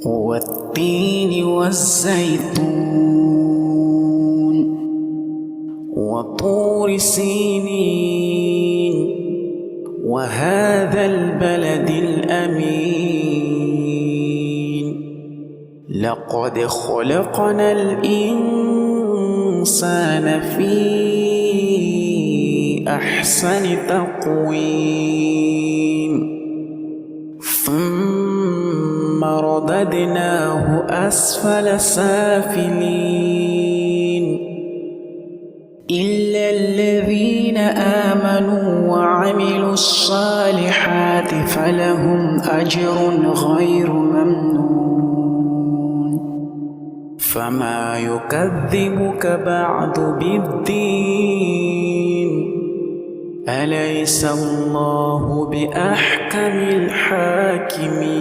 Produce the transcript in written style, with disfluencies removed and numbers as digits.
والتين والزيتون وطور سينين وهذا البلد الأمين لقد خلقنا الإنسان في أحسن تقويم ثم رددناه أسفل سافلين إلا الذين آمنوا وعملوا الصالحات فلهم أجر غير ممنون فما يكذبك بعد بالدين أليس الله بأحكم الحاكمين